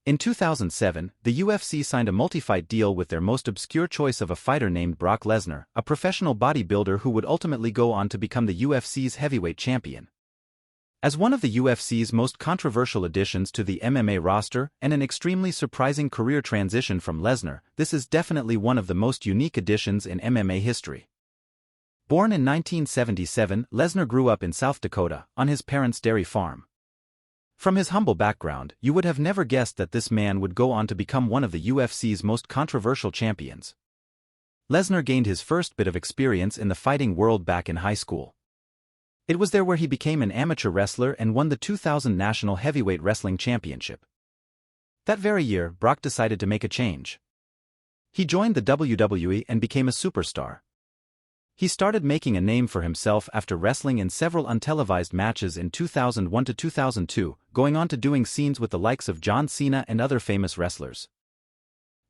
In 2007, the UFC signed a multi-fight deal with their most obscure choice of a fighter named Brock Lesnar, a professional bodybuilder who would ultimately go on to become the UFC's heavyweight champion. As one of the UFC's most controversial additions to the MMA roster and an extremely surprising career transition from Lesnar, this is definitely one of the most unique additions in MMA history. Born in 1977, Lesnar grew up in South Dakota, on his parents' dairy farm. From his humble background, you would have never guessed that this man would go on to become one of the UFC's most controversial champions. Lesnar gained his first bit of experience in the fighting world back in high school. It was there where he became an amateur wrestler and won the 2000 National Heavyweight Wrestling Championship. That very year, Brock decided to make a change. He joined the WWE and became a superstar. He started making a name for himself after wrestling in several untelevised matches in 2001 to 2002, going on to doing scenes with the likes of John Cena and other famous wrestlers.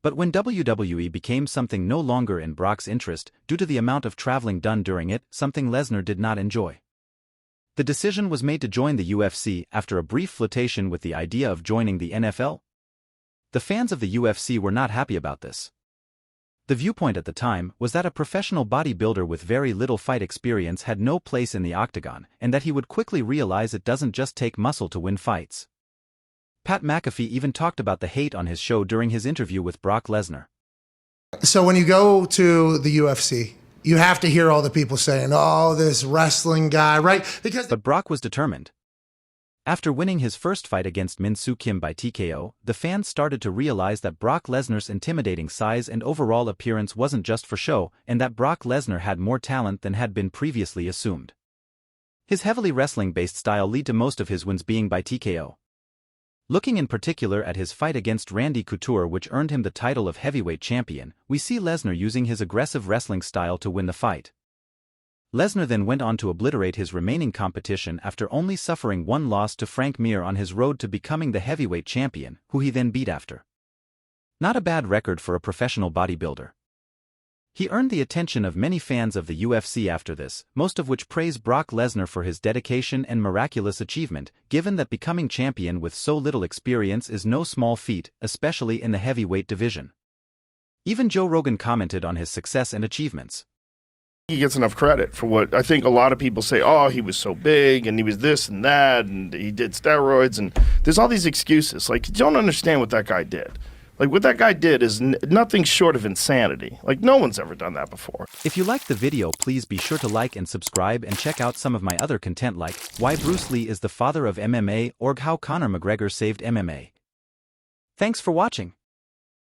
But when WWE became something no longer in Brock's interest, due to the amount of traveling done during it, something Lesnar did not enjoy. The decision was made to join the UFC after a brief flirtation with the idea of joining the NFL. The fans of the UFC were not happy about this. The viewpoint at the time was that a professional bodybuilder with very little fight experience had no place in the octagon, and that he would quickly realize it doesn't just take muscle to win fights. Pat McAfee even talked about the hate on his show during his interview with Brock Lesnar. So when you go to the UFC, you have to hear all the people saying, oh, this wrestling guy, right? But Brock was determined. After winning his first fight against Min Soo Kim by TKO, the fans started to realize that Brock Lesnar's intimidating size and overall appearance wasn't just for show, and that Brock Lesnar had more talent than had been previously assumed. His heavily wrestling-based style led to most of his wins being by TKO. Looking in particular at his fight against Randy Couture, which earned him the title of heavyweight champion, we see Lesnar using his aggressive wrestling style to win the fight. Lesnar then went on to obliterate his remaining competition after only suffering one loss to Frank Mir on his road to becoming the heavyweight champion, who he then beat after. Not a bad record for a professional bodybuilder. He earned the attention of many fans of the UFC after this, most of which praise Brock Lesnar for his dedication and miraculous achievement, given that becoming champion with so little experience is no small feat, especially in the heavyweight division. Even Joe Rogan commented on his success and achievements. He gets enough credit for what I think a lot of people say, oh, he was so big, and he was this and that, and he did steroids, and there's all these excuses. Like, you don't understand what that guy did. Like, what that guy did is nothing short of insanity. Like, no one's ever done that before. If you liked the video, please be sure to like and subscribe and check out some of my other content like Why Bruce Lee is the Father of MMA or How Conor McGregor Saved MMA. Thanks for watching.